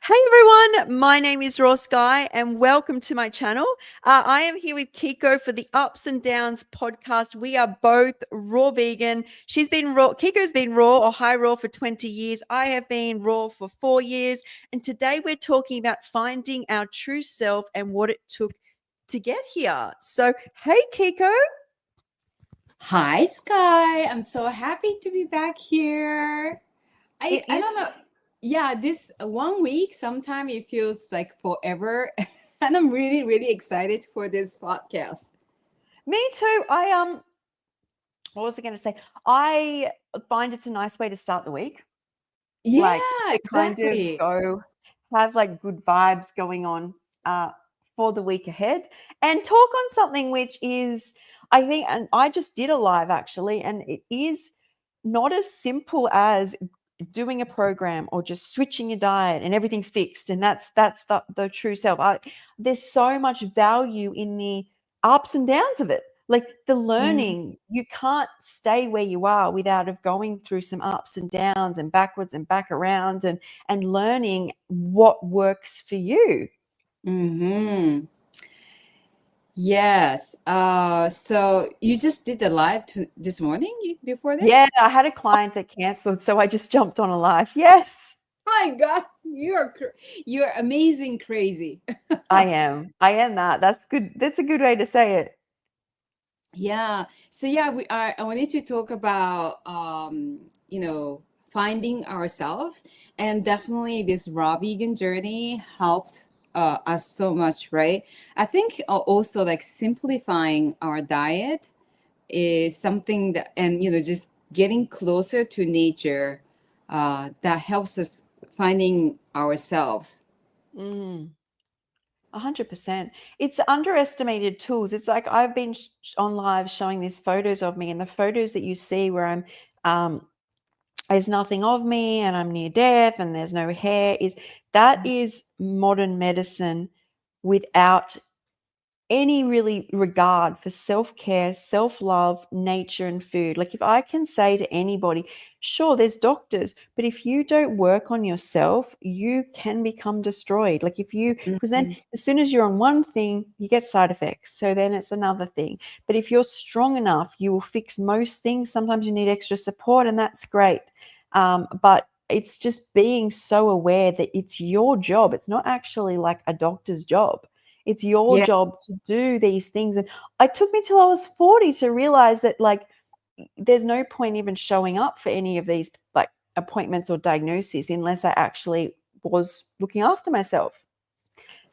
Hey everyone, my name is Skye and welcome to my channel. I am here with Kiko for the Ups and Downs podcast. We are both raw vegan. She's been raw, Kiko's been raw or high raw for 20 years. I have been raw for 4 years. And today we're talking about finding our true self and what it took to get here. So, hey Kiko. Hi, Skye. I'm so happy to be back here. I It I is. don't know. Yeah, this 1 week, sometime it feels like forever. And I'm really, really excited for this podcast. Me too. What was I going to say? I find it's a nice way to start the week. Like Yeah, to kind of exactly. go have like good vibes going on for the week ahead and talk on something which is, I think, and I just did a live actually, and it is not as simple as doing a program or just switching your diet and everything's fixed and that's the true self. There's so much value in the ups and downs of it, like the Mhm. learning. You can't stay where you are without of going through some ups and downs and backwards and back around and learning what works for you. Mm-hmm. Yes. So you just did the live this morning before Yeah, this? I had a client that canceled, so I just jumped on a live. Yes, My God, you're amazing, crazy. I am that. That's good. That's a good way to say it. Yeah. So yeah, I wanted to talk about finding ourselves, and definitely this raw vegan journey helped us so much, right? I think also like simplifying our diet is something that, and just getting closer to nature, that helps us finding ourselves. Mm. 100%. It's underestimated tools. It's like I've been on live showing these photos of me, and the photos that you see where um, there's nothing of me and I'm near death and there's no hair that is modern medicine without any really regard for self-care, self-love, nature and food. Like if I can say to anybody, sure, there's doctors, but if you don't work on yourself, you can become destroyed. Like if you, because then Mhm. as soon as you're on one thing, you get side effects. So then it's another thing. But if you're strong enough, you will fix most things. Sometimes you need extra support, and that's great. But it's just being so aware that it's your job. It's not actually like a doctor's job. It's your Yeah. job to do these things. And it took me till I was 40 to realize that, like, there's no point even showing up for any of these like appointments or diagnoses unless I actually was looking after myself.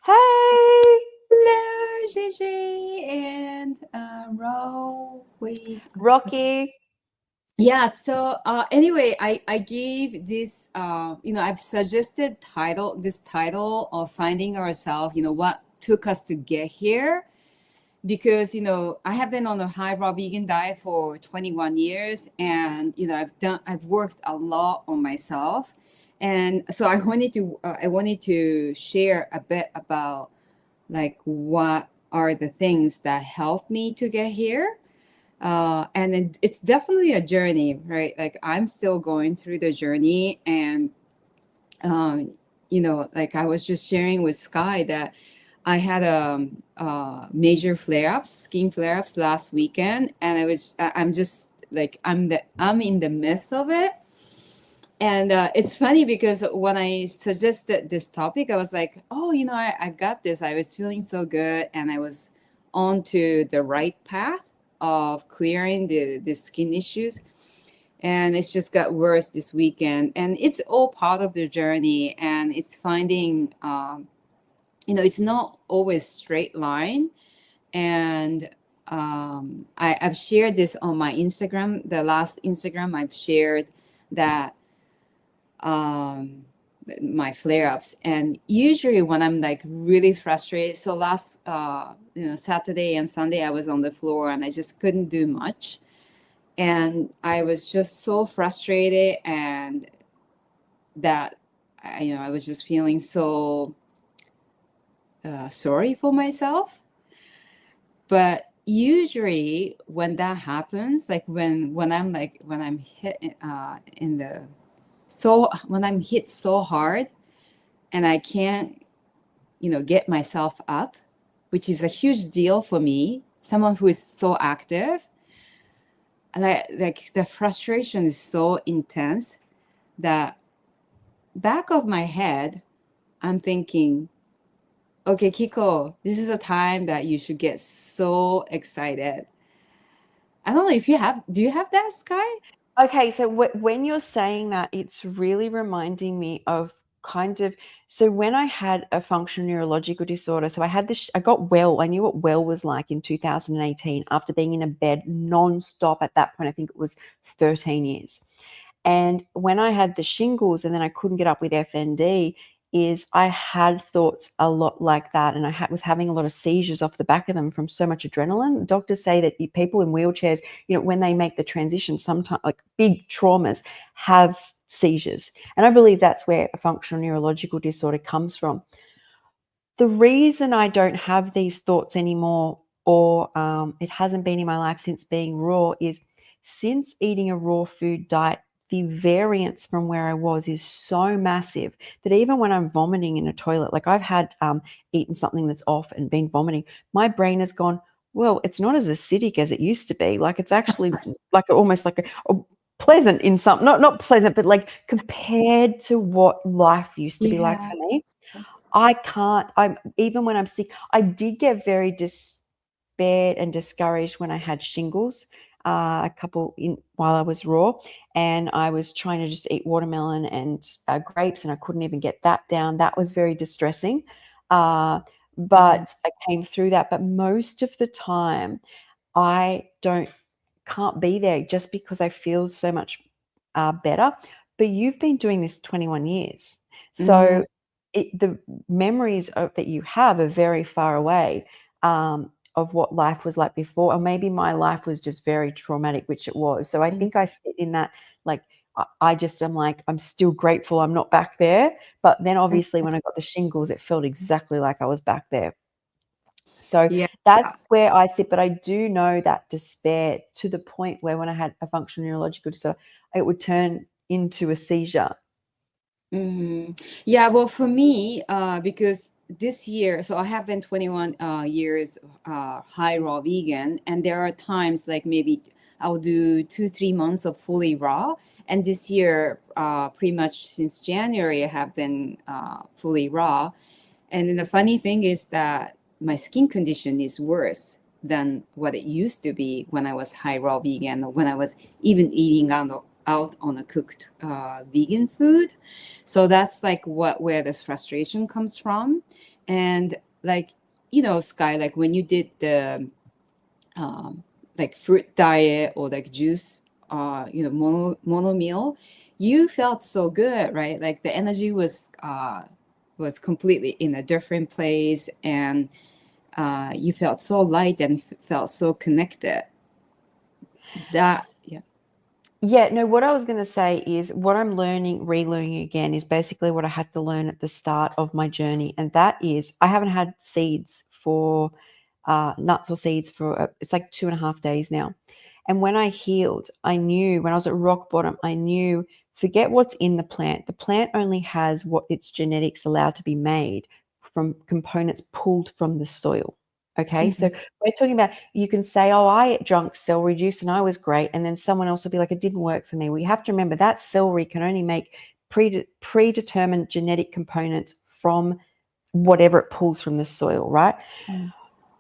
Hey, Hello, JJ and Ro. Wait. Rocky. Yeah, so anyway, I gave this I've suggested this title of finding ourselves, what took us to get here, because I have been on a high raw vegan diet for 21 years, and I've worked a lot on myself. And so I wanted to share a bit about like what are the things that helped me to get here. And it's definitely a journey, right? Like I'm still going through the journey. And like I was just sharing with Skye that I had major flare-ups, skin flare-ups last weekend, and I'm just like I'm in the midst of it. And it's funny because when I suggested this topic, I was like, oh, I got this. I was feeling so good, and I was on to the right path of clearing the skin issues. And it's just got worse this weekend. And it's all part of the journey. And it's finding, it's not always straight line. And I've shared this on my Instagram. The last Instagram I've shared that um, my flare ups. And usually when I'm like really frustrated, so last Saturday and Sunday I was on the floor and I just couldn't do much, and I was just so frustrated, and that I was just feeling so sorry for myself. But usually when that happens, like when I'm hit in the so when I'm hit so hard, and I can't, get myself up, which is a huge deal for me, someone who is so active. Like the frustration is so intense that back of my head, I'm thinking, okay, Kiko, this is a time that you should get so excited. I don't know if do you have that, Skye? Okay, so when you're saying that, it's really reminding me of kind of, so when I had a functional neurological disorder, so I had this, I got well, I knew what well was like in 2018 after being in a bed non-stop at that point. I think it was 13 years. And when I had the shingles and then I couldn't get up with FND, is I had thoughts a lot like that. And I was having a lot of seizures off the back of them from so much adrenaline. Doctors say that people in wheelchairs, when they make the transition, sometimes like big traumas, have seizures. And I believe that's where a functional neurological disorder comes from. The reason I don't have these thoughts anymore, or it hasn't been in my life since being raw, is since eating a raw food diet, the variance from where I was is so massive that even when I'm vomiting in a toilet, like I've had eaten something that's off and been vomiting, my brain has gone, well, it's not as acidic as it used to be. Like it's actually like almost like a pleasant in some, not pleasant, but like compared to what life used to be like Yeah. for me. I can't, even when I'm sick, I did get very despaired and discouraged when I had shingles, while I was raw, and I was trying to just eat watermelon and grapes, and I couldn't even get that down. That was very distressing. Mhm. But I came through that. But most of the time, I can't be there just because I feel so much better. But you've been doing this 21 years. Mhm. So the memories that you have are very far away of what life was like before. Or maybe my life was just very traumatic, which it was. So I Mhm. think I sit in that, like, I just am like, I'm still grateful I'm not back there. But then obviously when I got the shingles, it felt exactly like I was back there. So Yeah. that's where I sit. But I do know that despair to the point where when I had a functional neurological disorder, it would turn into a seizure. Yeah, well, for me, because this year, so I have been 21 years high raw vegan, and there are times like maybe I'll do 2, 3 months of fully raw. And this year, pretty much since January, I have been fully raw. And then the funny thing is that my skin condition is worse than what it used to be when I was high raw vegan, or when I was even eating out on a cooked vegan food. So that's like where this frustration comes from. And like, Skye, like when you did the like fruit diet or like juice, mono meal, you felt so good, right? Like the energy was completely in a different place, and you felt so light and felt so connected. That yeah. Yeah, no, what I was going to say is what I'm relearning again is basically what I had to learn at the start of my journey. And that is I haven't had seeds for nuts or seeds for, it's like 2.5 days now. And when I healed, I knew when I was at rock bottom, I knew forget what's in the plant. The plant only has what its genetics allow to be made from components pulled from the soil. Okay, so Mhm. we're talking about, you can say, oh, I drank celery juice and I was great. And then someone else will be like, it didn't work for me. Well, you have to remember that celery can only make predetermined genetic components from whatever it pulls from the soil, right? Mm.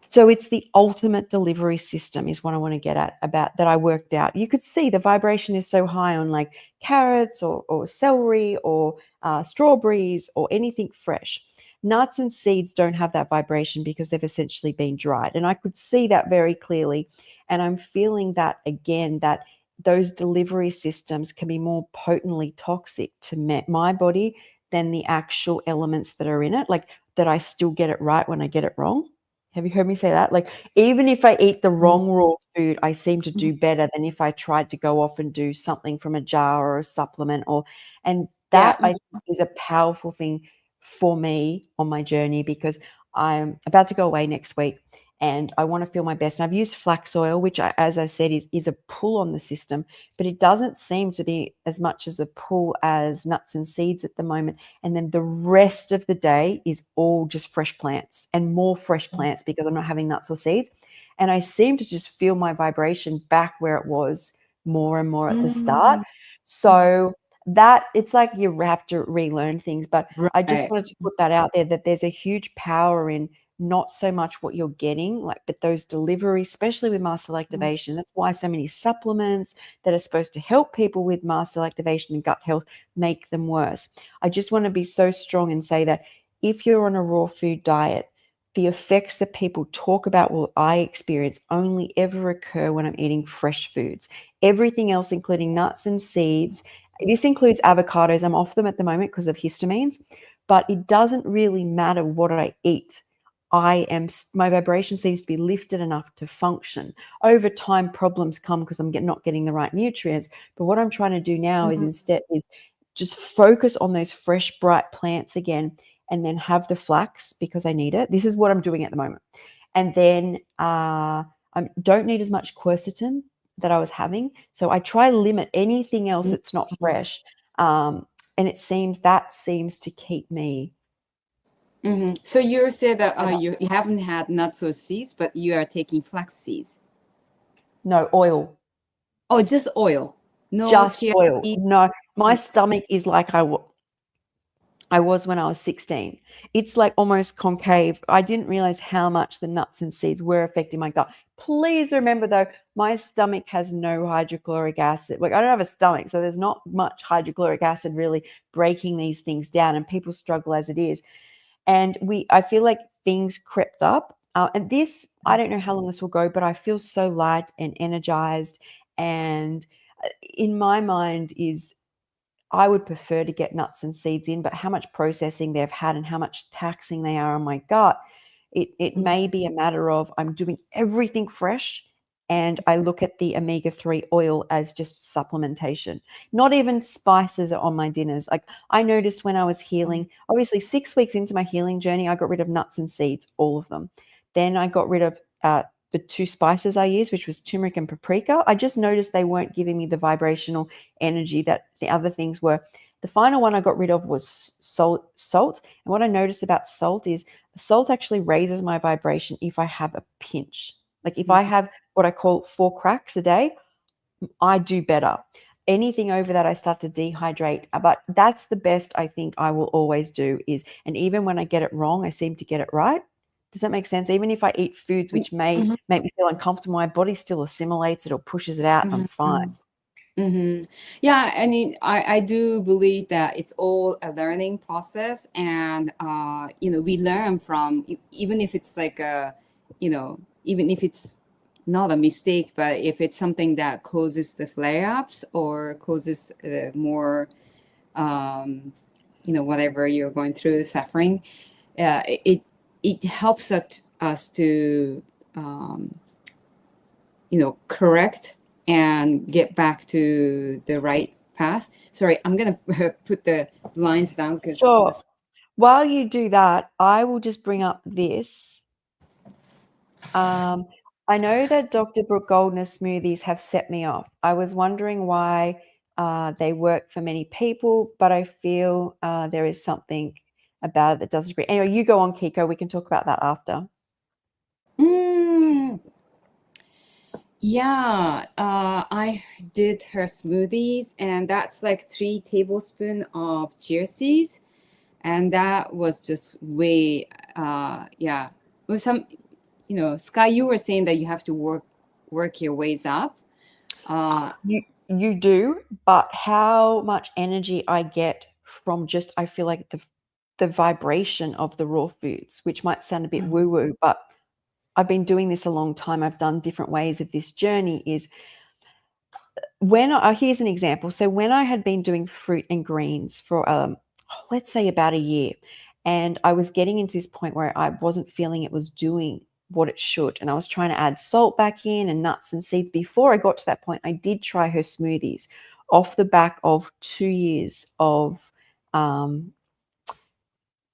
So it's the ultimate delivery system is what I want to get at about that I worked out. You could see the vibration is so high on like carrots or celery or strawberries or anything fresh. Nuts and seeds don't have that vibration because they've essentially been dried. And I could see that very clearly. And I'm feeling that again, that those delivery systems can be more potently toxic to my body than the actual elements that are in it. Like that I still get it right when I get it wrong. Have you heard me say that? Like, even if I eat the Mm. wrong raw food, I seem to Mhm. do better than if I tried to go off and do something from a jar or a supplement and Yeah. that I think is a powerful thing for me on my journey because I'm about to go away next week and I want to feel my best. And I've used flax oil, which, as I said, is a pull on the system, but it doesn't seem to be as much as a pull as nuts and seeds at the moment. And then the rest of the day is all just fresh plants and more fresh plants because I'm not having nuts or seeds. And I seem to just feel my vibration back where it was more and more at the start. Mm, So that it's like you have to relearn things. But I just right. wanted to put that out there, that there's a huge power in not so much what you're getting, like, but those deliveries, especially with mast cell activation. That's why so many supplements that are supposed to help people with mast cell activation and gut health make them worse. I just want to be so strong and say that if you're on a raw food diet, the effects that people talk about, well, I experience, only ever occur when I'm eating fresh foods. Everything else, including nuts and seeds, this includes avocados. I'm off them at the moment because of histamines, but it doesn't really matter what I eat. My vibration seems to be lifted enough to function. Over time, problems come because I'm not getting the right nutrients. But what I'm trying to do now is just focus on those fresh, bright plants again, and then have the flax because I need it. This is what I'm doing at the moment. And then I don't need as much quercetin that I was having. So I try to limit anything else that's not fresh. And it seems to keep me. So you said that you haven't had nuts or seeds, but you are taking flax seeds. No, oil. Oh, just oil. No Just chia oil. seeds. No, my stomach is like I was when I was 16. It's like almost concave. I didn't realize how much the nuts and seeds were affecting my gut. Please remember, though, my stomach has no hydrochloric acid. Like, I don't have a stomach, so there's not much hydrochloric acid really breaking these things down, and people struggle as it is. And I feel like things crept up. And this, I don't know how long this will go, but I feel so light and energized. And in my mind is, I would prefer to get nuts and seeds in, but how much processing they've had and how much taxing they are on my gut, it may be a matter of I'm doing everything fresh, and I look at the omega-3 oil as just supplementation. Not even spices are on my dinners. Like, I noticed when I was healing, obviously 6 weeks into my healing journey, I got rid of nuts and seeds, all of them. Then I got rid of the 2 spices I used, which was turmeric and paprika. I just noticed they weren't giving me the vibrational energy that the other things were. The final one I got rid of was salt. And what I noticed about salt is salt actually raises my vibration if I have a pinch. Like, if I have what I call 4 cracks a day, I do better. Anything over that, I start to dehydrate. But that's the best I think I will always do is, and even when I get it wrong, I seem to get it right. Does that make sense? Even if I eat foods which may Mhm, make me feel uncomfortable, my body still assimilates it or pushes it out, and I'm mhm, fine. Yeah, I mean, I do believe that it's all a learning process, and we learn from even if it's like even if it's not a mistake, but if it's something that causes the flare-ups or causes more, whatever you're going through, suffering, it helps us to um, correct and get back to the right path. Sorry, I'm gonna put the lines down because Sure. While you do that, I will just bring up this. I know that Dr. Brooke Goldner's smoothies have set me off. I was wondering why they work for many people, but I feel there is something about it that doesn't agree. Anyway, you go on, Kiko. We can talk about that after. mm, yeah, I did her smoothies, and that's like 3 tablespoons of chia seeds, and that was just way yeah. With some, Sky, you were saying that you have to work your ways up. uh You do, but how much energy I get from just, I feel like the vibration of the raw foods, which might sound a bit Mhm, woo-woo, but I've been doing this a long time. I've done different ways of this journey. Is here's an example. So when I had been doing fruit and greens for let's say about a year, and I was getting into this point where I wasn't feeling it was doing what it should, and I was trying to add salt back in and nuts and seeds. Before I got to that point, I did try her smoothies off the back of 2 years of um,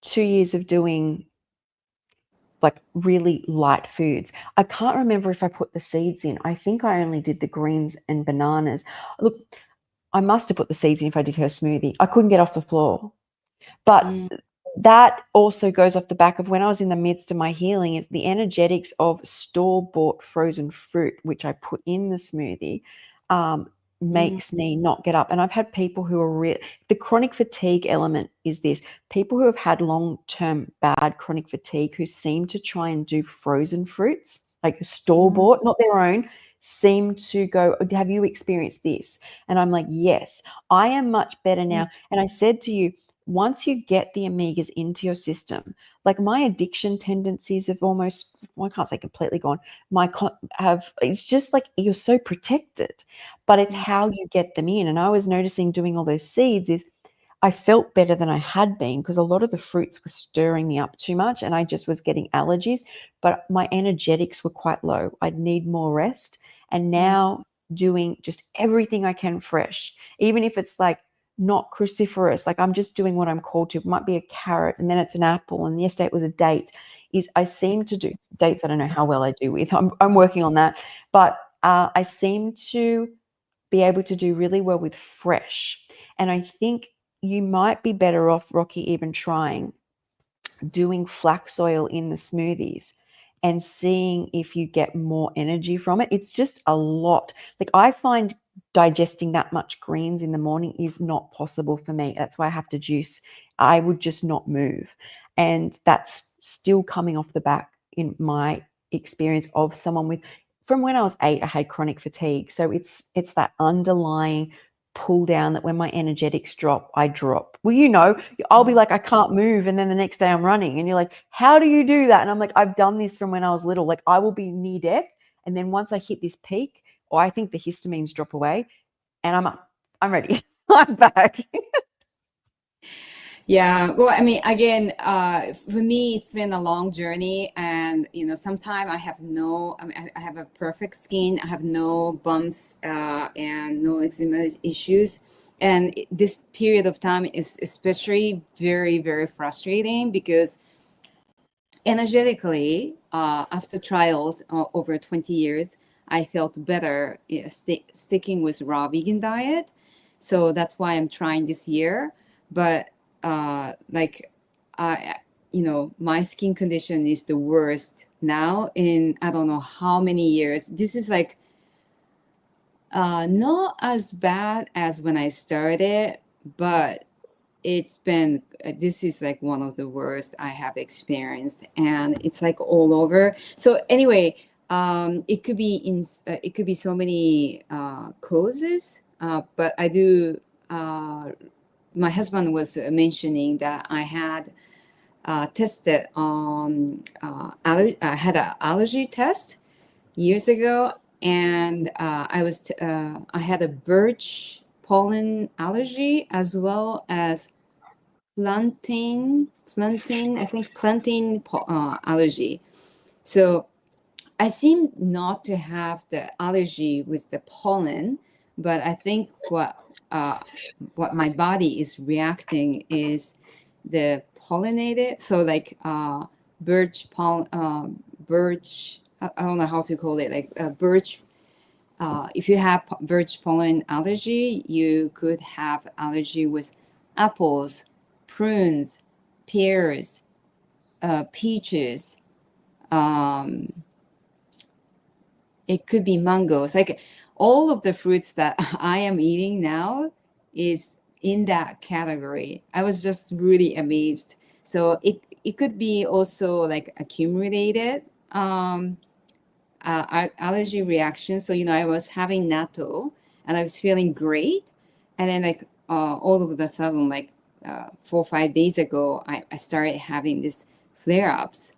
2 years of doing like really light foods. I can't remember if I put the seeds in. I think I only did the greens and bananas. Look, I must have put the seeds in if I did her smoothie. I couldn't get off the floor. But Mm, that also goes off the back of when I was in the midst of my healing, is the energetics of store-bought frozen fruit, which I put in the smoothie, mm, makes me not get up. And I've had people who are the chronic fatigue element is this: people who have had long-term bad chronic fatigue who seem to try and do frozen fruits, like mm, store-bought, not their own, seem to go, have you experienced this? And I'm like, yes, I am much better mm, now. And I said to you, once you get the omegas into your system, like my addiction tendencies have almost, well, I can't say completely gone. It's just like you're so protected, but it's mm, how you get them in. And I was noticing doing all those seeds is I felt better than I had been because a lot of the fruits were stirring me up too much and I just was getting allergies, but my energetics were quite low. I'd need more rest. And mm, now doing just everything I can fresh, even if it's like not cruciferous, like I'm just doing what I'm called to. It might be a carrot and then it's an apple. And yesterday it was a date. Is I seem to do dates. I don't know how well I do with. I'm working on that, but I seem to be able to do really well with fresh. And I think you might be better off, Rocky, even trying doing flax oil in the smoothies and seeing if you get more energy from it. It's just a lot. Like I find digesting that much greens in the morning is not possible for me. That's why I have to juice. I would just not move. And that's still coming off the back in my experience of someone with, from when I was 8, I had chronic fatigue. So it's that underlying pull down that when my energetics drop, I drop. Well, I'll be mm. like, I can't move. And then the next day I'm running. And you're like, how do you do that? And I'm like, I've done this from when I was little. Like I will be near death. And then once I hit this peak, or I think the histamines drop away and I'm up, I'm ready. I'm back. Yeah, well, I mean, again, for me, it's been a long journey, and sometimes I mean, I have a perfect skin, I have no bumps, and no eczema issues, and this period of time is especially very, very frustrating because energetically, after trials over 20 years, I felt better sticking with raw vegan diet. So that's why I'm trying this year. But like, I, my skin condition is the worst now in I don't know how many years. This is like not as bad as when I started, but this is like one of the worst I have experienced, and it's like all over. So anyway, it could be so many causes, but I do. My husband was mentioning that I had tested on I had an allergy test years ago, and I had a birch pollen allergy as well as I think plantain allergy. So I seem not to have the allergy with the pollen, but I think what my body is reacting is the pollinated. So like birch. I don't know how to call it. Like birch. If you have birch pollen allergy, you could have allergy with apples, prunes, pears, peaches. Um, it could be mangoes. Like all of the fruits that I am eating now is in that category. I was just really amazed. So it could be also like accumulated allergy reaction. So I was having natto and I was feeling great, and then like all of a sudden, like 4 or 5 days ago, I started having these flare ups.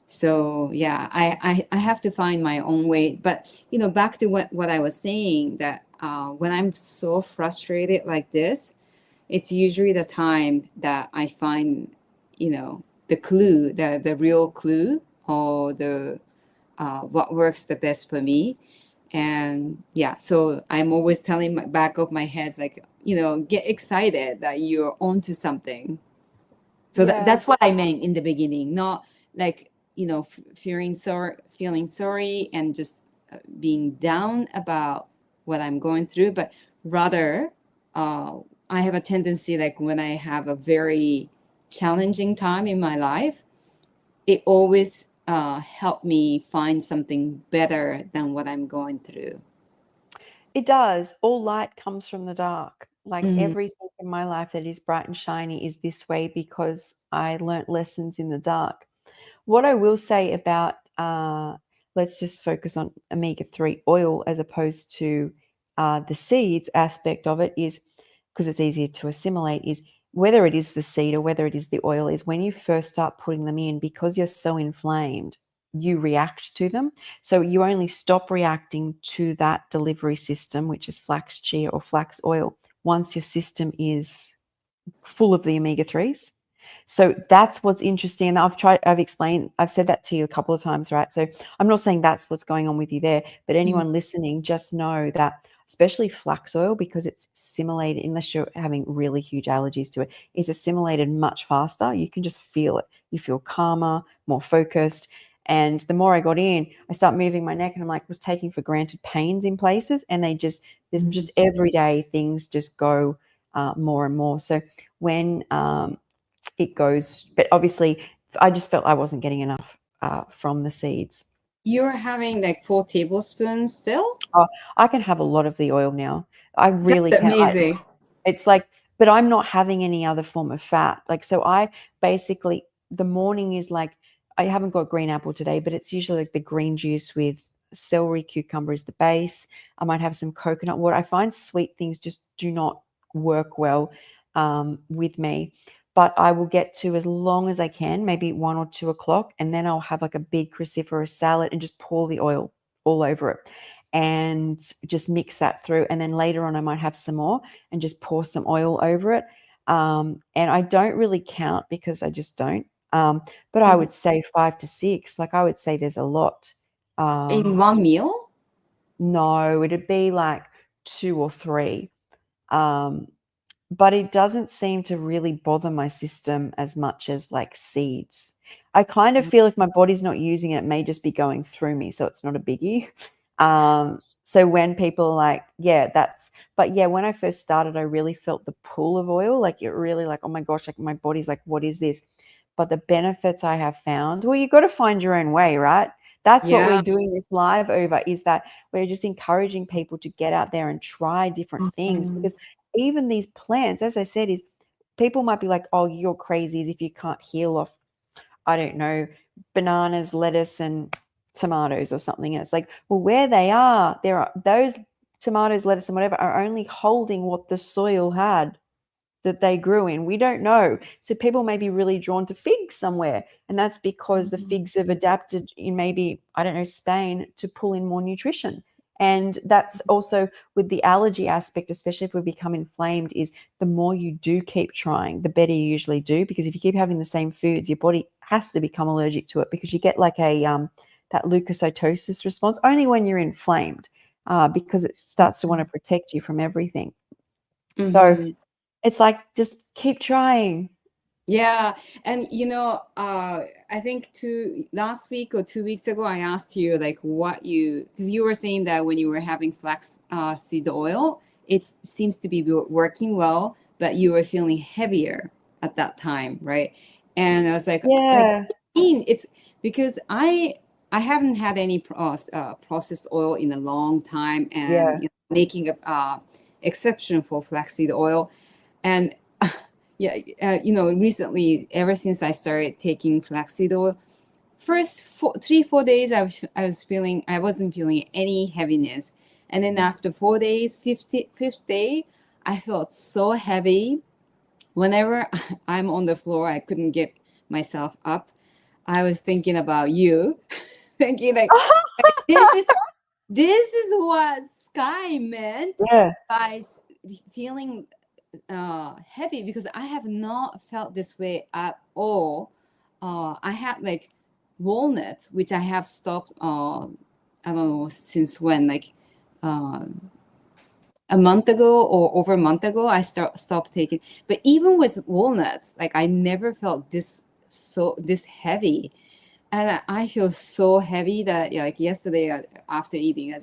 So yeah, I have to find my own way. But back to what I was saying, that when I'm so frustrated like this, it's usually the time that I find, the clue, the real clue, or the what works the best for me. And yeah, so I'm always telling my back of my head, like, get excited that you're onto something. So Yeah. that's what I meant in the beginning, not like feeling sorry and just being down about what I'm going through, but rather I have a tendency, like when I have a very challenging time in my life, it always helped me find something better than what I'm going through. It does. All light comes from the dark. Like Mhm. everything in my life that is bright and shiny is this way because I learnt lessons in the dark. What I will say about, let's just focus on omega-3 oil as opposed to the seeds aspect of it is, because it's easier to assimilate, is whether it is the seed or whether it is the oil, is when you first start putting them in, because you're so inflamed, you react to them. So you only stop reacting to that delivery system, which is flax chia or flax oil, once your system is full of the omega-3s. So that's what's interesting. And I've said that to you a couple of times, right? So I'm not saying that's what's going on with you there, but anyone listening, just know that especially flax oil, because it's assimilated, unless you're having really huge allergies to it, is assimilated much faster. You can just feel it. You feel calmer, more focused. And the more I got in, I start moving my neck and I'm like, was taking for granted pains in places. And there's just everyday things just go more and more. So when it goes, but obviously I just felt I wasn't getting enough from the seeds. You're having like 4 tablespoons still? Oh, I can have a lot of the oil now. I really That's can. amazing. It's like, but I'm not having any other form of fat. Like, so I basically, the morning is like, I haven't got green apple today, but it's usually like the green juice with celery, cucumber is the base. I might have some coconut water. I find sweet things just do not work well with me. But I will get to as long as I can, maybe 1 or 2 o'clock, and then I'll have like a big cruciferous salad and just pour the oil all over it and just mix that through. And then later on, I might have some more and just pour some oil over it. And I don't really count because I just don't. But I would say 5 to 6. Like I would say there's a lot. In one meal? No, it'd be like 2 or 3. Um, but it doesn't seem to really bother my system as much as like seeds. I kind of feel if my body's not using it, it may just be going through me, so it's not a biggie. So when people are like, yeah, but yeah, when I first started, I really felt the pull of oil. Like it really like, oh my gosh, like my body's like, what is this? But the benefits I have found, well, you got to find your own way, right? That's what we're Yeah. doing this live over, is that we're just encouraging people to get out there and try different things, Mhm. because even these plants, as I said, is people might be like, oh, you're crazy as if you can't heal off, I don't know, bananas, lettuce, and tomatoes or something. And it's like, well, where they are, there are those tomatoes, lettuce, and whatever are only holding what the soil had that they grew in. We don't know. So people may be really drawn to figs somewhere. And that's because the figs have adapted in maybe, I don't know, Spain to pull in more nutrition. And that's also with the allergy aspect, especially if we become inflamed, is the more you do keep trying, the better you usually do. Because if you keep having the same foods, your body has to become allergic to it, because you get like a that leukocytosis response only when you're inflamed, because it starts to want to protect you from everything. So Mhm. it's like, just keep trying. Yeah, and I think last week or 2 weeks ago, I asked you like because you were saying that when you were having flax seed oil, it seems to be working well, but you were feeling heavier at that time, right? And I was like, Yeah, it's because I haven't had any processed oil in a long time, and yeah. making a exception for flaxseed oil, and yeah, recently, ever since I started taking flaxseed oil, first 3 4 days I wasn't feeling any heaviness, and then after 4 days, fifth day, I felt so heavy. Whenever I'm on the floor, I couldn't get myself up. I was thinking about you, thinking like, this is what Skye meant Yeah. by feeling heavy, because I have not felt this way at all. I had like walnuts, which I have stopped. I don't know since when, like uh, a month ago or over a month ago. I stopped taking. But even with walnuts, like I never felt this heavy. And I feel so heavy that like yesterday after eating,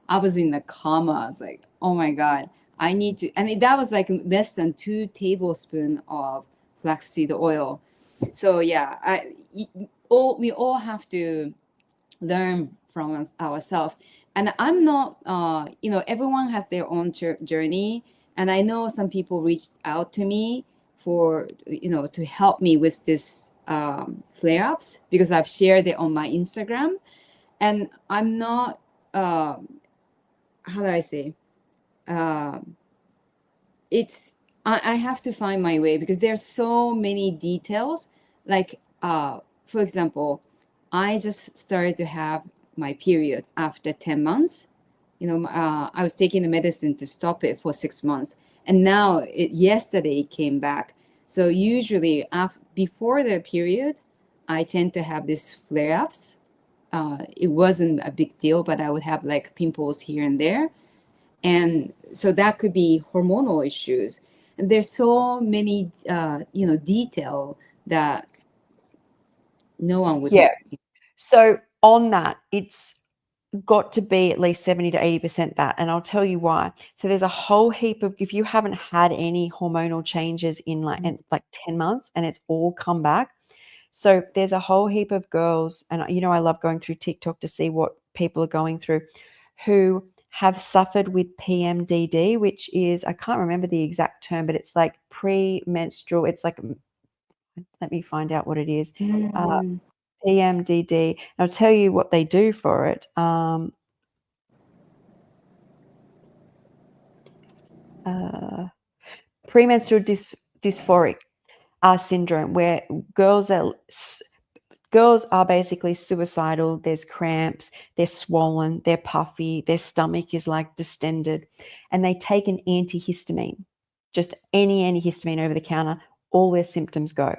I was in a coma. I was like, oh my God, I need to. And that was like less than 2 tablespoons of flaxseed oil. So yeah, we all have to learn from ourselves. And I'm not, everyone has their own journey. And I know some people reached out to me for, to help me with this flare ups because I've shared it on my Instagram. And I'm not, how do I say? Um it's I have to find my way because there's so many details. Like for example, I just started to have my period after 10 months. I was taking the medicine to stop it for 6 months, and now yesterday it came back. So usually before the period, I tend to have these flare-ups. It wasn't a big deal, but I would have like pimples here and there, and so that could be hormonal issues. And there's so many detail that no one would know. Yeah. So on that, it's got to be at least 70 to 80% that. And I'll tell you why. So there's a whole heap of, if you haven't had any hormonal changes in like 10 months and it's all come back. So there's a whole heap of girls, and I love going through TikTok to see what people are going through, who have suffered with PMDD, which is, I can't remember the exact term, but it's like premenstrual. It's like, let me find out what it is. Mm. PMDD. I'll tell you what they do for it. Premenstrual dysphoric syndrome, where girls are basically suicidal. There's cramps, they're swollen, they're puffy, their stomach is like distended, and they take an antihistamine, just any antihistamine over the counter, all their symptoms go,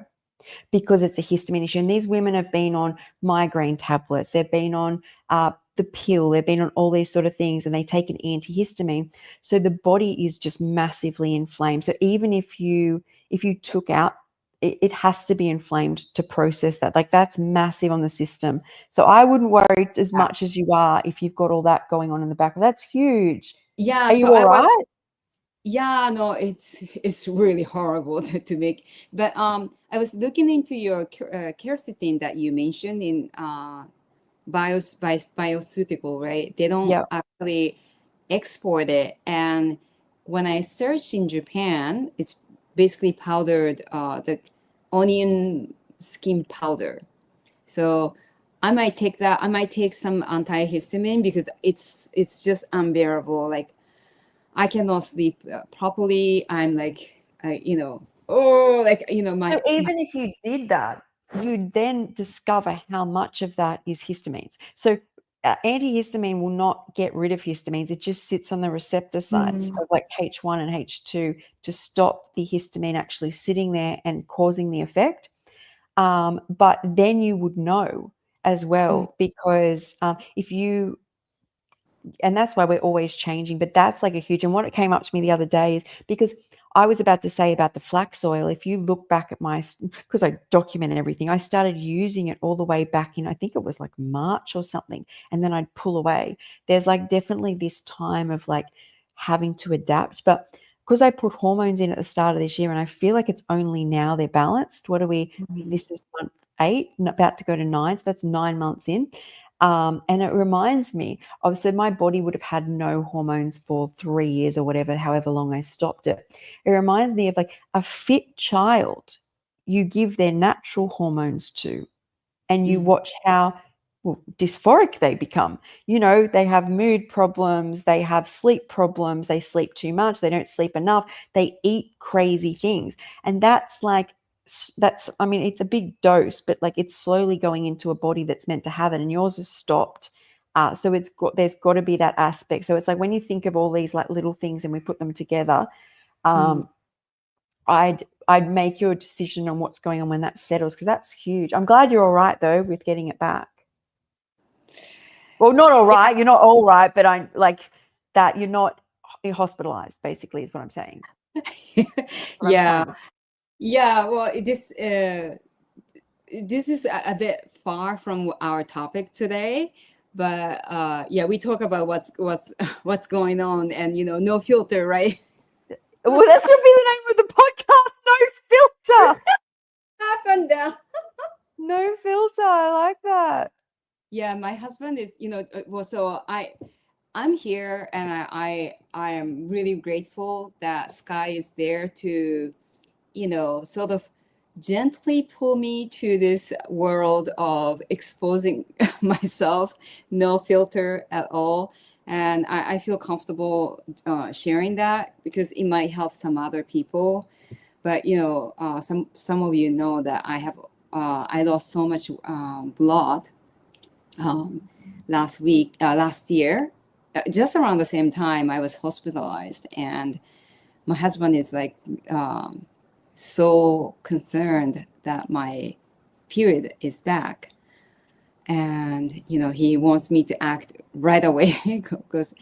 because it's a histamine issue. And these women have been on migraine tablets, they've been on the pill, they've been on all these sort of things, and they take an antihistamine. So the body is just massively inflamed. So even if you took out, it has to be inflamed to process that. Like, that's massive on the system. So I wouldn't worry as much as you are if you've got all that going on in the background. That's huge. Yeah, Are so you all right? yeah, no, it's really horrible to make. But I was looking into your quercetin that you mentioned in bioceutical, right? They don't Yeah. actually export it. And when I searched in Japan, it's basically powdered, the onion skin powder. So I might take that. I might take some antihistamine because it's just unbearable. Like I cannot sleep properly. I'm like, oh, like So my even if you did that, you then discover how much of that is histamines. So antihistamine will not get rid of histamines. It just sits on the receptor sites Mm, of like H1 and H2 to stop the histamine actually sitting there and causing the effect. But then you would know as mm, well, because if you, and that's why we're always changing. But that's like a huge, and what it came up to me the other day is because I was about to say about the flax oil. If you look back at because I documented everything, I started using it all the way back in, I think it was like March or something, and then I'd pull away. There's like definitely this time of like having to adapt. But because I put hormones in at the start of this year, and I feel like it's only now they're balanced. What are we, mm, this is month 8, about to go to 9, so that's 9 months in. And it reminds me of, so my body would have had no hormones for 3 years or whatever, however long I stopped it. It reminds me of like a fit child, you give their natural hormones to, and you mm, watch how, well, dysphoric they become. They have mood problems, they have sleep problems, they sleep too much, they don't sleep enough, they eat crazy things. And I mean, it's a big dose, but like it's slowly going into a body that's meant to have it, and yours is stopped. So there's got to be that aspect. So it's like when you think of all these like little things and we put them together, mm. um, I'd make your decision on what's going on when that settles, because that's huge. I'm glad you're all right though with getting it back. Well, not all right. You're not all right, but I'm like that. You're not hospitalized. Basically, is what I'm saying. What I'm Yeah, trying to say. yeah. Well, this this is a bit far from our topic today, but yeah, we talk about what's what's going on, and no filter, right? Well, that should be the name of the podcast. No filter. Up and down. No filter. I like that. Yeah, my husband is, well, so I'm here, and I am really grateful that Skye is there to, sort of gently pull me to this world of exposing myself, no filter at all. And I feel comfortable sharing that because it might help some other people. But some of you know that I lost so much blood um, last year, just around the same time I was hospitalized, and my husband is like so concerned that my period is back, and he wants me to act right away because,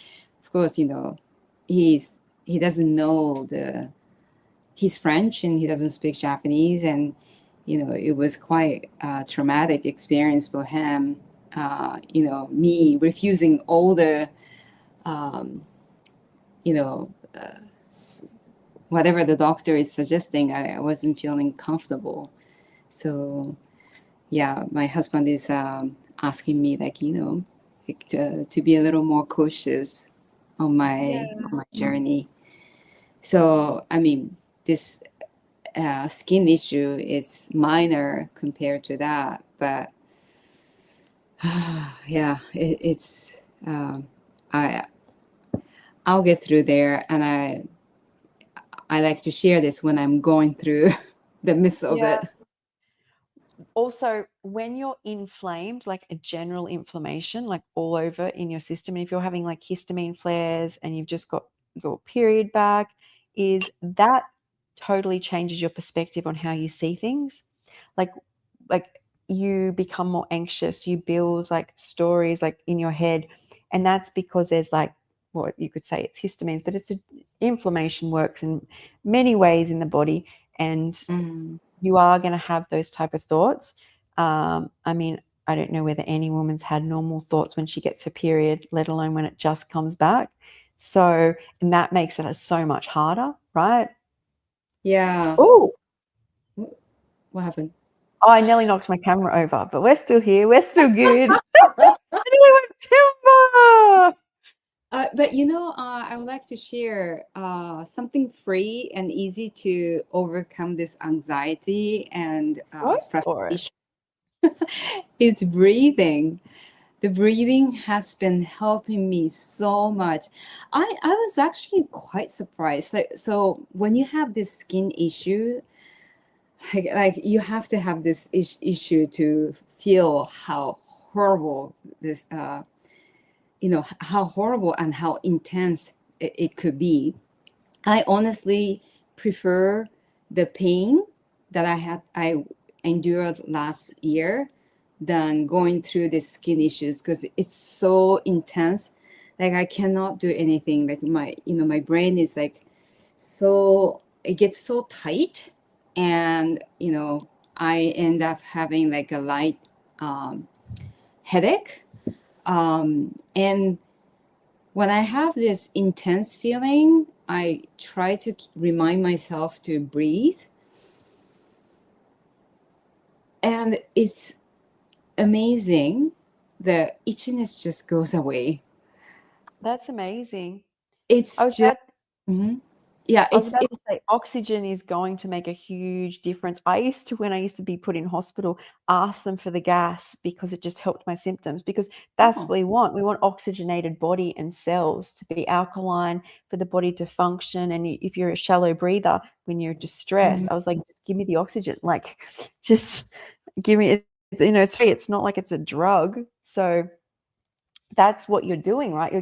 of course, he doesn't know he's French and he doesn't speak Japanese, and it was quite a traumatic experience for him. Me refusing all the, um, you know, uh, whatever the doctor is suggesting, I wasn't feeling comfortable. So yeah, my husband is asking me, like, like to be a little more cautious on Yeah. my journey. So I mean, this skin issue is minor compared to that, but yeah, it's I I'll get through there, and I like to share this when I'm going through the midst of Yeah. it. Also, when you're inflamed, like a general inflammation, like all over in your system, and if you're having like histamine flares and you've just got your period back, is that totally changes your perspective on how you see things. Like, like you become more anxious, you build like stories like in your head, and that's because there's like, well, you could say it's histamines, but inflammation works in many ways in the body, and Mm. you are going to have those type of thoughts. I mean, I don't know whether any woman's had normal thoughts when she gets her period, let alone when it just comes back. So, and that makes it so much harder, right? Yeah. Oh, What happened? I nearly knocked my camera over, but we're still here. We're still good. I nearly went timber. But I would like to share something free and easy to overcome this anxiety and Go for it. frustration. It's breathing. The breathing has been helping me so much. I was actually quite surprised. So when you have this skin issue, like you have to have this issue to feel how horrible this how horrible and how intense it could be. I honestly prefer the pain that I endured last year than going through the skin issues because it's so intense. Like I cannot do anything. Like my brain is like so it gets so tight, and I end up having like a light headache. And when I have this intense feeling, I try to remind myself to breathe. And it's amazing. The itchiness just goes away. That's amazing. I It's was just, about mhm. Yeah, I was about to it's, say oxygen is going to make a huge difference. When I used to be put in hospital, ask them for the gas because it just helped my symptoms, because that's oh, what we want. We want oxygenated body and cells to be alkaline for the body to function. And if you're a shallow breather, when you're distressed, mhm. I was like, just give me the oxygen. Like, just give me it. It's free. It's not like it's a drug. So that's what you're doing, right?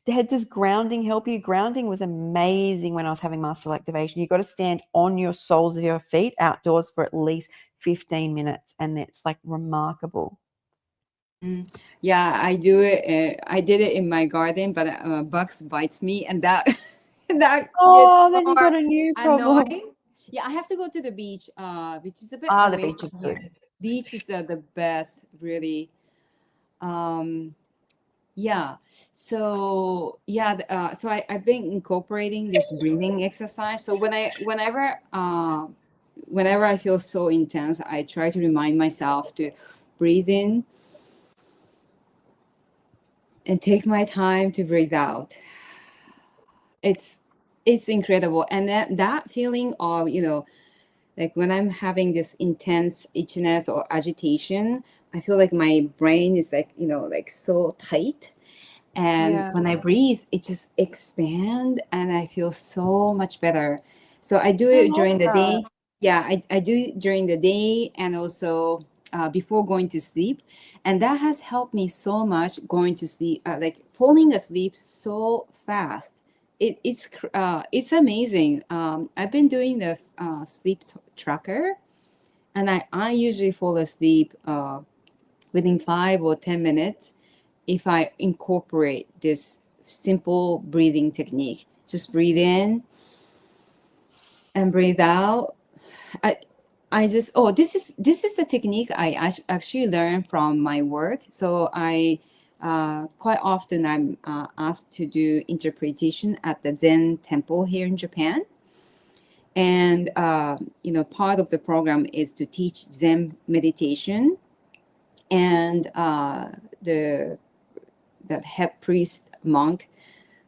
Does grounding help you? Grounding was amazing when I was having muscle activation. You've got to stand on your soles of your feet outdoors for at least 15 minutes, and it's like remarkable. Mm. Yeah, I do it. I did it in my garden, but bugs bites me, and that that gets Oh, then you more got a new problem. annoying. Yeah, I have to go to the beach, which is a bit Ah, the away beach from is here. good. beaches are the best, really. Um, yeah. So yeah, I've been incorporating this breathing exercise. So whenever I feel so intense, I try to remind myself to breathe in and take my time to breathe out. It's it's incredible, and that feeling of, like when I'm having this intense itchiness or agitation, I feel like my brain is like, like so tight. And Yeah, when I breathe, it just expand and I feel so much better. So I do I it love during the that. day. Yeah, I do it during the day and also before going to sleep. And that has helped me so much going to sleep, like falling asleep so fast. It's amazing. I've been doing the sleep tracker, and I usually fall asleep within 5 or 10 minutes if I incorporate this simple breathing technique. Just breathe in and breathe out. I I just this is the technique I actually learned from my work. So I quite often I'm asked to do interpretation at the Zen temple here in Japan, and part of the program is to teach Zen meditation, and the that head priest monk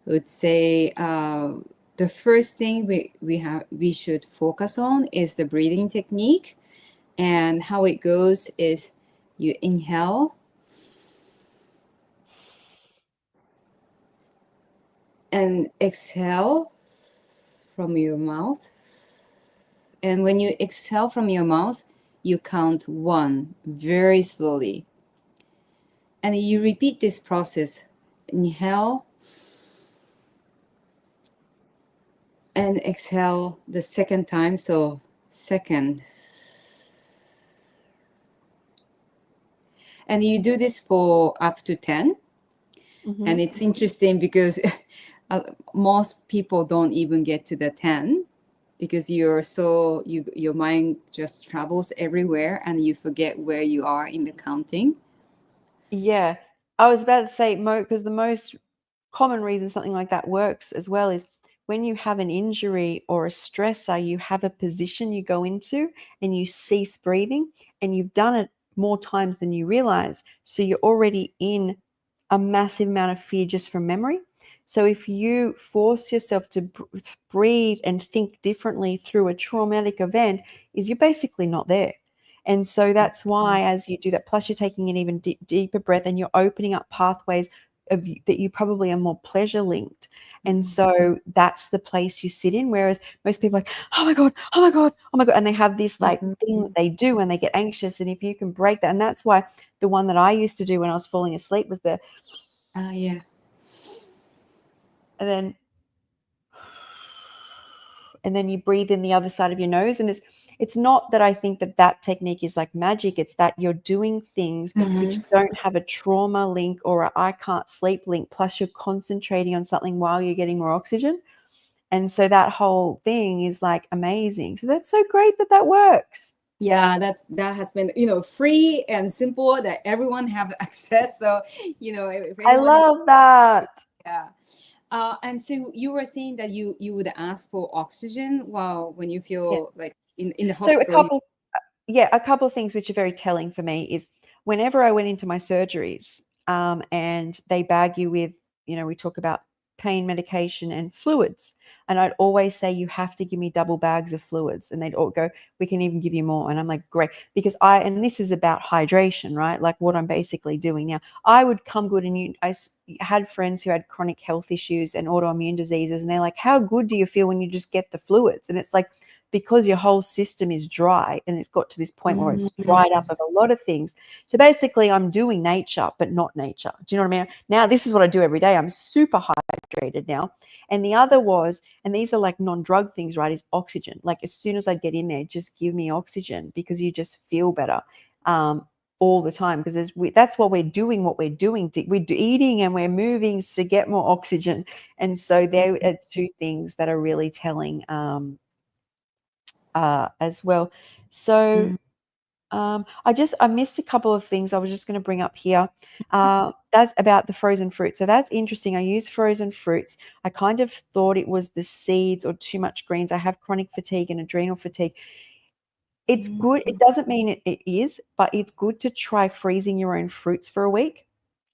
would say the first thing we should focus on is the breathing technique, and how it goes is you inhale and exhale from your mouth, and when you exhale from your mouth you count one very slowly, and you repeat this process. Inhale and exhale the second time. So second, and you do this for up to 10. Hmm. And it's interesting because uh, most people don't even get to the 10 because your mind just travels everywhere and you forget where you are in the counting. Yeah, I was about to say because the most common reason something like that works as well is when you have an injury or a stressor, you have a position you go into and you cease breathing, and you've done it more times than you realize. So you're already in a massive amount of fear just from memory. So if you force yourself to breathe and think differently through a traumatic event, is you're basically not there. And so that's why, as you do that, plus you're taking an even deeper breath and you're opening up pathways that you probably are more pleasure linked. And Mhm. so that's the place you sit in. Whereas most people are like, oh my God, oh my God, oh my God. And they have this like thing that Mhm. they do when they get anxious. And if you can break that, and that's why the one that I used to do when I was falling asleep was the, Yeah. and then you breathe in the other side of your nose. And it's not that I think that that technique is like magic. It's that you're doing things which Mhm. don't have a trauma link or a I can't sleep link, plus you're concentrating on something while you're getting more oxygen. And so that whole thing is like amazing. So that's so great that that works. Yeah, that has been, free and simple that everyone have access. So, if I anyone is, love that. yeah. And so you were saying that you would ask for oxygen while when you Yeah. feel like in the So hospital. a couple of things which are very telling for me is whenever I went into my surgeries, and they bag you with, we talk about pain medication and fluids. And I'd always say, you have to give me double bags of fluids. And they'd all go, we can even give you more. And I'm like, great. Because and this is about hydration, right? Like what I'm basically doing now. I would come good, and had friends who had chronic health issues and autoimmune diseases. And they're like, how good do you feel when you just get the fluids? And it's like, because your whole system is dry and it's got to this point where it's dried up of a lot of things. So basically, I'm doing nature, but not nature. Do you know what I mean? Now, this is what I do every day. I'm super hydrated now. And the other was, and these are like non-drug things, right, is oxygen. Like as soon as I get in there, just give me oxygen because you just feel better. All the time, because that's what we're doing. We're eating and we're moving to get more oxygen. And so there are two things that are really telling as well. So I missed a couple of things I was just going to bring up here. That's about the frozen fruit. So that's interesting. I use frozen fruits. I kind of thought it was the seeds or too much greens. I have chronic fatigue and adrenal fatigue. It's good. It doesn't mean it is, but it's good to try freezing your own fruits for a week.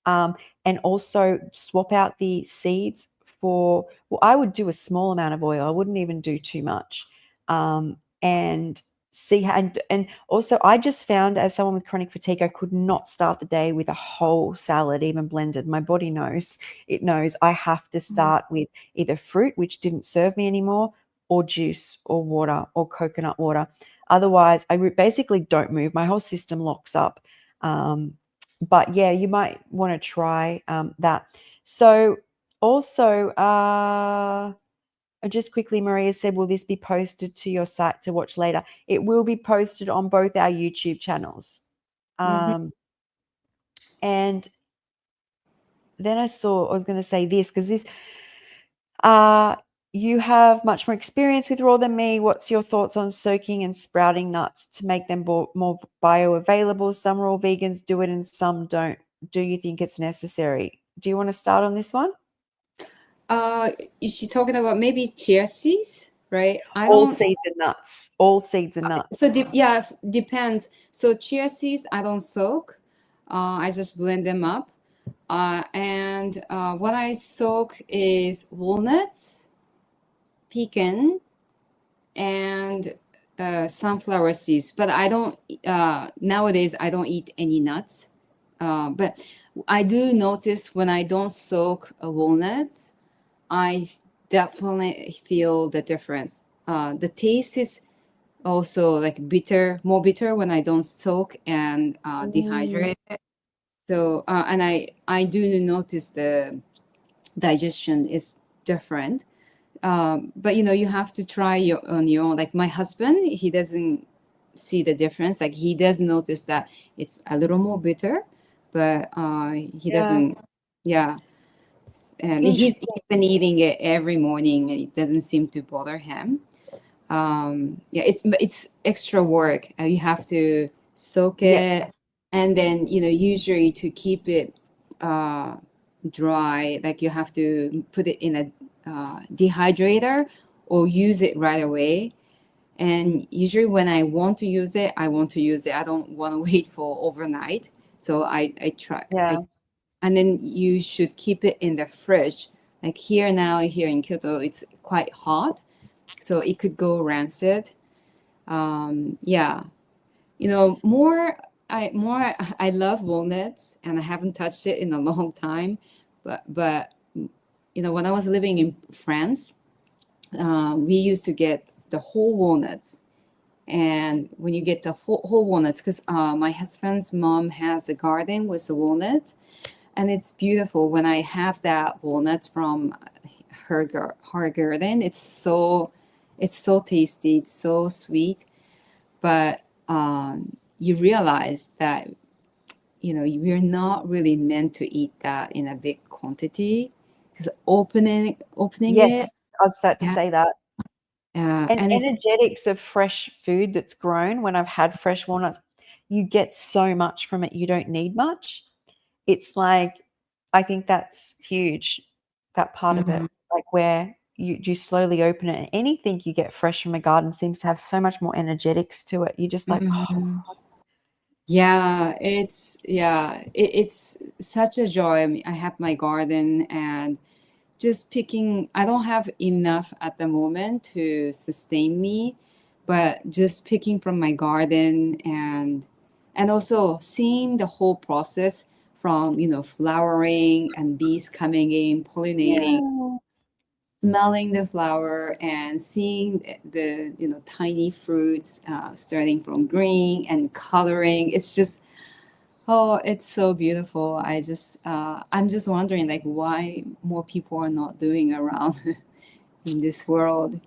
And also swap out the seeds for, well, I would do a small amount of oil. I wouldn't even do too much. And see how, and also I just found as someone with chronic fatigue, I could not start the day with a whole salad, even blended. My body knows, it knows I have to start with either fruit, which didn't serve me anymore, or juice or water or coconut water. Otherwise, I basically don't move. My whole system locks up. But yeah, you might want to try that. So also, just quickly, Maria said, will this be posted to your site to watch later? It will be posted on both our YouTube channels. Mhm. And then I was going to say this, because this, uh, you have much more experience with raw than me. What's your thoughts on soaking and sprouting nuts to make them more bioavailable? Some raw vegans do it and some don't. Do you think it's necessary? Do you want to start on this one? Uh, is she talking about maybe chia seeds, right? I All don't. seeds and nuts. All seeds and So nuts. yeah, depends. So chia seeds, I don't soak. I just blend them up. And what I soak is walnuts, pecan, and sunflower seeds. But I don't. Nowadays, I don't eat any nuts. But I do notice when I don't soak walnuts, I definitely feel the difference. The taste is also like bitter, more bitter when I don't soak and Mm, dehydrate it. So and I do notice the digestion is different. But you know you have to try on your own. Like my husband, he doesn't see the difference. Like he does notice that it's a little more bitter, but he yeah. doesn't. Yeah, and he's Interesting. been eating it every morning, and it doesn't seem to bother him. Yeah, it's extra work. You have to soak Yeah. it, and then you know usually to keep it uh, dry, like you have to put it in a dehydrator or use it right away. And usually when I want to use it, I want to use it. I don't want to wait for overnight. So I try. Yeah. And then you should keep it in the fridge. Like here now, here in Kyoto, it's quite hot, so it could go rancid. Yeah, you know, I love walnuts, and I haven't touched it in a long time. But you know, when I was living in France, we used to get the whole walnuts. And when you get the whole walnuts, because my husband's mom has a garden with the walnuts, and it's beautiful when I have that walnuts from her garden. It's so tasty, it's so sweet, but you realize that you know we're not really meant to eat that in a big quantity because opening it, Yes. I was about to yeah, say that. And and it's energetics of fresh food that's grown, when I've had fresh walnuts, you get so much from it. You don't need much. It's like, I think that's huge, that part of it, mhm, like where you slowly open it, and anything you get fresh from a garden seems to have so much more energetics to it. You're just like, oh, mhm. It's such a joy. I mean, I have my garden and just picking. I don't have enough at the moment to sustain me, but just picking from my garden and also seeing the whole process from you know flowering and bees coming in pollinating, yeah. smelling the flower and seeing the you know tiny fruits starting from green and coloring. It's just oh, it's so beautiful. I'm just wondering like why more people are not doing around in this world.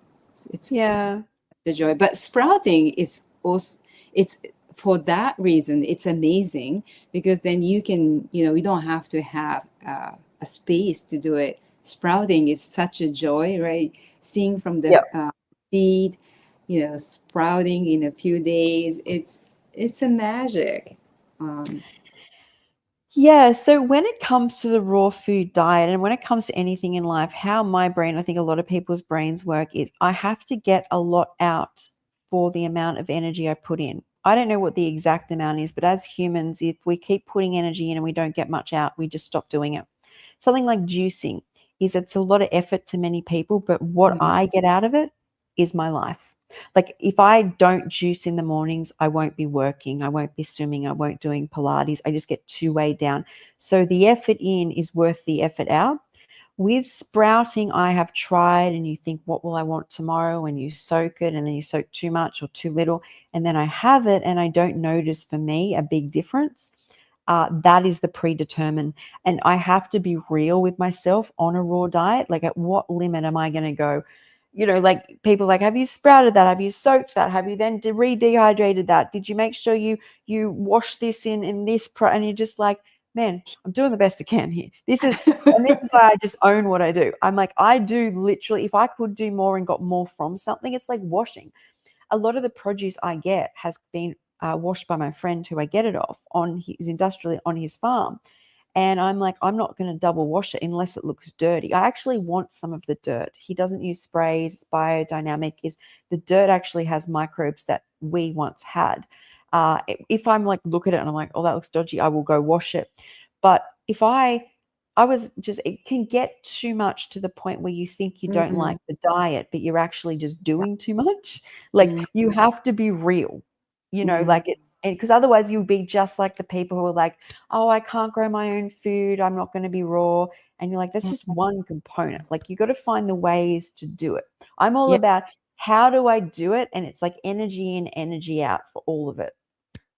It's Yeah. the joy. But sprouting is also it's for that reason it's amazing because then you can you know you don't have to have a space to do it. Sprouting is such a joy, right? Seeing from the Yeah. seed, you know, sprouting in a few days. it's a magic. Um, Yeah, so when it comes to the raw food diet and when it comes to anything in life, how my brain, I think a lot of people's brains work is I have to get a lot out for the amount of energy I put in. I don't know what the exact amount is, but as humans, if we keep putting energy in and we don't get much out, we just stop doing it. Something like juicing is it's a lot of effort to many people, but what mm, I get out of it is my life. Like if I don't juice in the mornings, I won't be working, I won't be swimming, I won't doing Pilates. I just get too weighed down. So the effort in is worth the effort out. With sprouting, I have tried, and you think, what will I want tomorrow? And you soak it, and then you soak too much or too little. And then I have it, and I don't notice for me a big difference. That is the predetermined. And I have to be real with myself on a raw diet. Like, at what limit am I going to go? Like people like, have you sprouted that? Have you soaked that? Have you then re-dehydrated that? Did you make sure you wash this in this and you're just like, man, I'm doing the best I can here. And this is why I just own what I do. I'm like, I do literally, if I could do more and got more from something, it's like washing. A lot of the produce I get has been washed by my friend who I get it off on his industrially on his farm. And I'm like, I'm not going to double wash it unless it looks dirty. I actually want some of the dirt. He doesn't use sprays. It's biodynamic. Is the dirt actually has microbes that we once had. If I'm like, look at it and I'm like, oh, that looks dodgy, I will go wash it. But if I was just, it can get too much to the point where you think you don't mm, like the diet, but you're actually just doing too much. Like mm, you have to be real, mm, like it's because otherwise you'll be just like the people who are like, oh, I can't grow my own food, I'm not going to be raw. And you're like, that's just mm. one component. Like you got to find the ways to do it. I'm all Yeah, about how do I do it? And it's like energy in, energy out for all of it.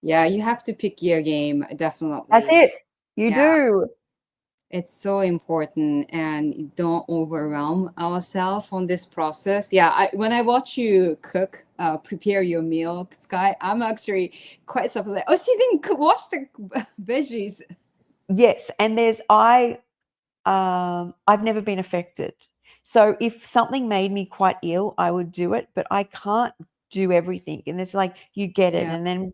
yeah, you have to pick your game, That's definitely. it. You Yeah, do. it's so important, and don't overwhelm ourselves on this process. Yeah, when I watch you cook, prepare your meal, Sky, I'm actually quite surprised. Oh, she didn't wash the veggies. Yes. And I've never been affected. So if something made me quite ill, I would do it, but I can't do everything. And it's like you get it Yeah, and then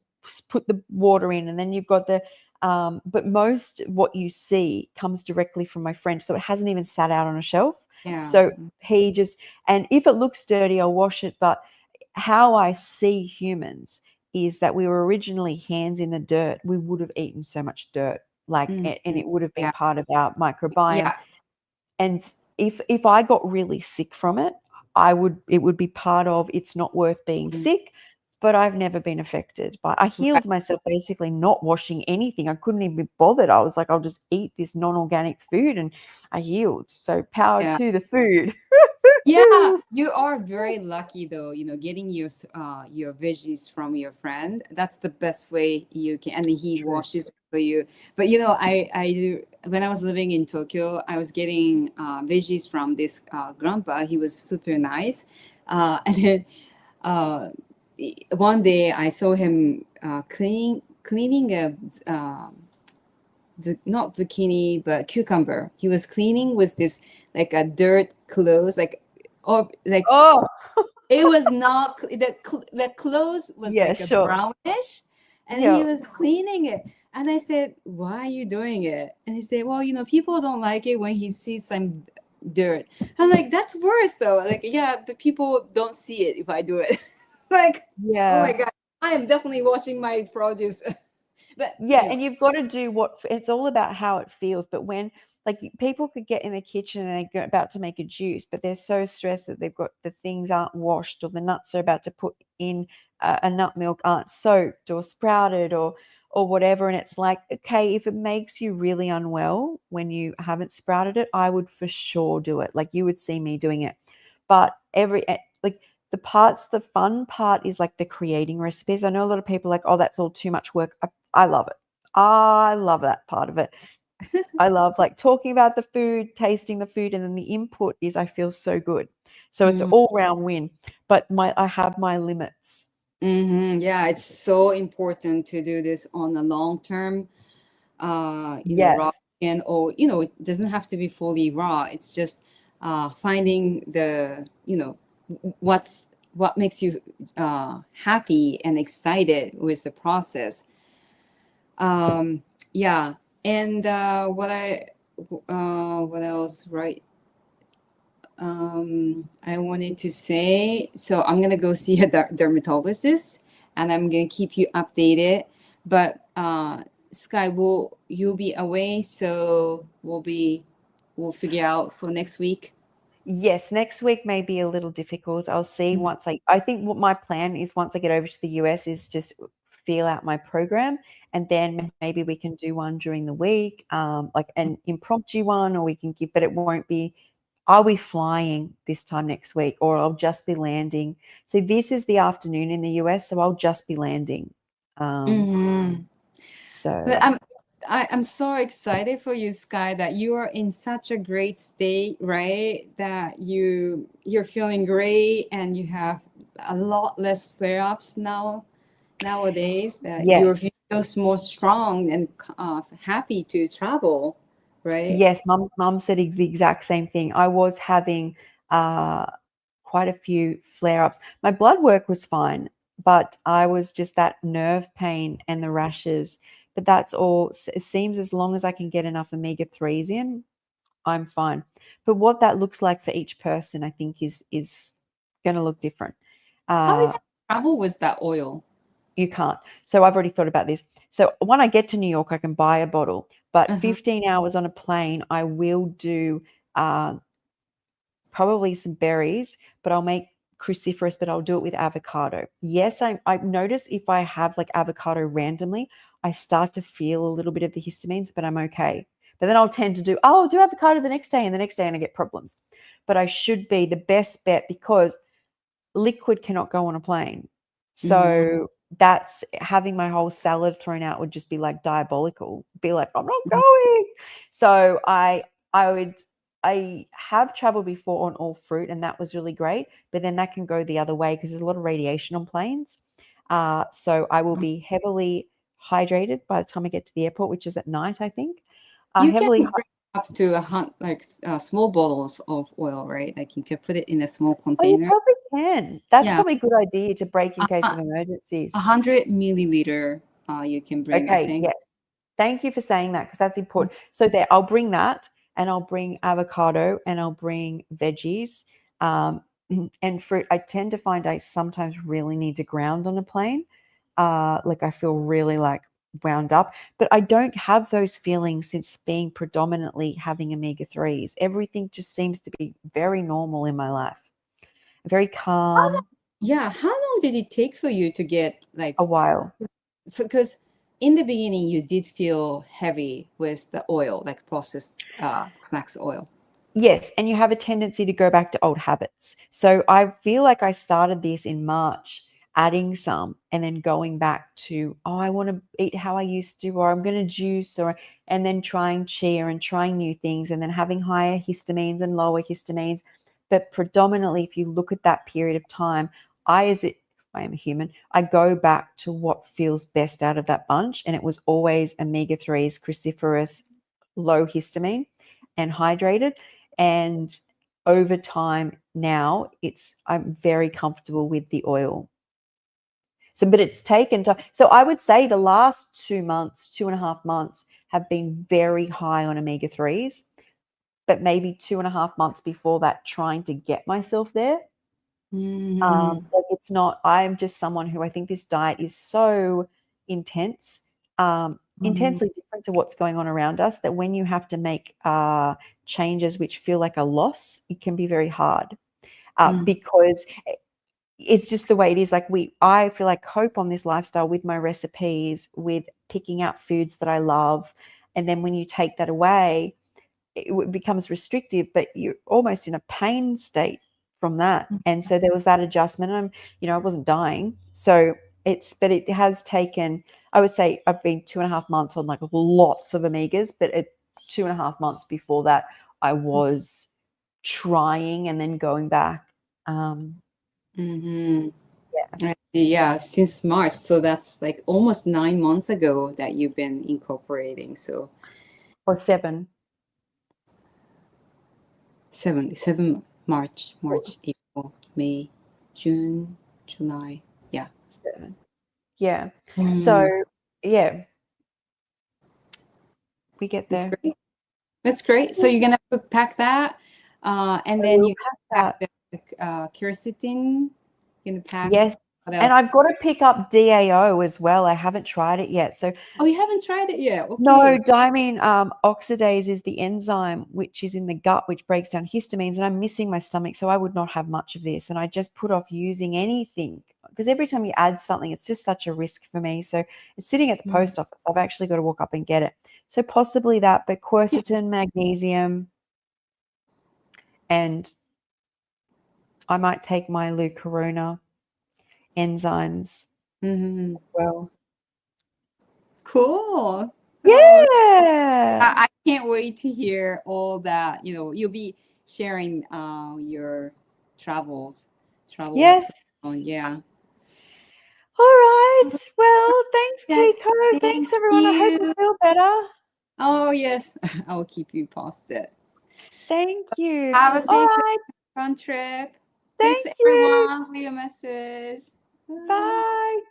put the water in and then you've got but most what you see comes directly from my friend. So it hasn't even sat out on a shelf. yeah. So he just, and if it looks dirty, I'll wash it. But how I see humans is that we were originally hands in the dirt. We would have eaten so much dirt, like, Mhm. and it would have been Yeah, part of our microbiome. yeah. And if I got really sick from it, it would be part of it's not worth being Mm. sick, but I've never been affected by I Right. healed myself basically not washing anything. I couldn't even be bothered. I was like, I'll just eat this non-organic food and I healed. So power Yeah. to the food. Yeah, you are very lucky though, getting your veggies from your friend. That's the best way you can, and he True. washes for you. But I do when I was living in Tokyo, I was getting veggies from this grandpa. He was super nice, and then uh, one day I saw him cleaning a not zucchini but cucumber. He was cleaning with this like a dirt clothes, like, or like, Oh, it was not the clothes was yeah, like a sure. brownish, and he Yeah. was cleaning it. And I said, why are you doing it? And he said, well, people don't like it when he sees some dirt. I'm like, that's worse though. Like, yeah, the people don't see it if I do it. Like, oh my Yeah. god, I am definitely washing my produce. But Yeah, and you've got to do it's all about how it feels. But when like people could get in the kitchen and they're about to make a juice, but they're so stressed that they've got the things aren't washed or the nuts they're about to put in a nut milk aren't soaked or sprouted or whatever. And it's like, okay, if it makes you really unwell when you haven't sprouted it, I would for sure do it. Like you would see me doing it. But like the fun part is like the creating recipes. I know a lot of people are like, oh, that's all too much work. I love it. I love that part of it. I love like talking about the food, tasting the food, and then the input is I feel so good. So it's an mm, all round win. But I have my limits. yeah, it's so important to do this on a long term, raw Yes. and, or it doesn't have to be fully raw. It's just finding the what's what makes you happy and excited with the process. Yeah, and what else, right? I wanted to say, so I'm gonna go see a dermatologist, and I'm gonna keep you updated. But Sky, will you'll be away, so we'll figure out for next week. Yes, next week may be a little difficult. I'll see Mhm. once I think what my plan is once I get over to the US is just feel out my program, and then maybe we can do one during the week, like an impromptu one, or we can give, but it won't be, I'll be flying this time next week, or I'll just be landing. So this is the afternoon in the US, so I'll just be landing. Um, Mhm. But so I'm so excited for you, Sky, that you are in such a great state, right? That you're feeling great and you have a lot less flare-ups nowadays. That you're yes. feels more strong and happy to travel, right? Yes, mum said the exact same thing. I was having uh, quite a few flare-ups. My blood work was fine, but I was just that nerve pain and the rashes. But that's all. It seems as long as I can get enough omega-3s in, I'm fine. But what that looks like for each person, I think is going to look different. How is Uh, it travel with that oil? you can't. So I've already thought about this. So when I get to New York, I can buy a bottle, but Uh-huh. 15 hours on a plane, I will do uh, probably some berries, but I'll make cruciferous, but I'll do it with avocado. Yes, I notice if I have like avocado randomly, I start to feel a little bit of the histamines, but I'm okay. But then I'll tend to do, oh, I'll do avocado the next day, and the next day, and I get problems. But I should be the best bet because liquid cannot go on a plane. Mm-hmm. So that's having my whole salad thrown out would just be like diabolical. Be like, I'm not going. So I have traveled before on all fruit, and that was really great. But then that can go the other way because there's a lot of radiation on planes. So I will be heavily hydrated by the time I get to the airport, which is at night, I think. You can Heavily. bring up to like small bottles of oil, right? Like you can put it in a small Oh, you container. probably can. That's Yeah, probably a good idea to break in case a of emergencies. 100 milliliter you can bring, I Okay, think. yes. Thank you for saying that because that's important. So there, I'll bring that, and I'll bring avocado, and I'll bring veggies, um, and fruit. I tend to find I sometimes really need to ground on a plane. Like I feel really like wound up, but I don't have those feelings since being predominantly having omega-3s. Everything just seems to be very normal in my life. Very calm. Yeah, how long did it take for you to get like, A while. so because in the beginning you did feel heavy with the oil, like processed flax oil. Yes, and you have a tendency to go back to old habits. So I feel like I started this in March, adding some and then going back to, oh, I want to eat how I used to, or I'm going to juice, or, and then trying chia and trying new things, and then having higher histamines and lower histamines. But predominantly, if you look at that period of time, I am a human, I go back to what feels best out of that bunch. And it was always omega-3s, cruciferous, low histamine, and hydrated. And over time now, I'm very comfortable with the oil. So, but it's taken time. So I would say the last 2 months, 2.5 months have been very high on omega-3s, but maybe 2.5 months before that, trying to get myself there. Hmm. Like it's not, I'm just someone who, I think this diet is so intense, intensely different to what's going on around us, that when you have to make changes which feel like a loss, it can be very hard because it's just the way it is. Like I feel like cope on this lifestyle with my recipes, with picking out foods that I love. And then when you take that away, it becomes restrictive, but you're almost in a pain state from that. And so there was that adjustment. I wasn't dying. So but it has taken, I would say I've been 2.5 months on like lots of omegas, but 2.5 months before that, I was trying and then going back. Hmm. Yeah, Yeah, since March. So that's like almost 9 months ago that you've been incorporating. So or 7. 7 March, April, May. June, July. Yeah. 7. Yeah. Mm, So, yeah, we get that's there. great. That's great. So you're gonna pack that, and then We'll you pack pack the quercetin. You're gonna pack Yes, what and else? I've got to pick up DAO as well. I haven't tried it yet. So Oh, you haven't tried it yet. no, Okay. diamine oxidase is the enzyme which is in the gut, which breaks down histamines, and I'm missing my stomach, so I would not have much of this. And I just put off using anything because every time you add something, it's just such a risk for me. So it's sitting at the Mm. post office. I've actually got to walk up and get it. So possibly that, but Yeah. quercetin, magnesium, and I might take my Leucorona enzymes Mhm. as well. Cool. Oh, Yeah. I can't wait to hear all that. You'll be sharing your what's Yes. going on. Yeah. All right. Well, thanks, Yeah. Kiko. Thank Thanks, everyone. I hope you you. feel better. Oh, yes. I will keep you posted. Thank you. Have a All safe right. fun trip. Thanks Thank you. everyone for your message. Bye. Bye.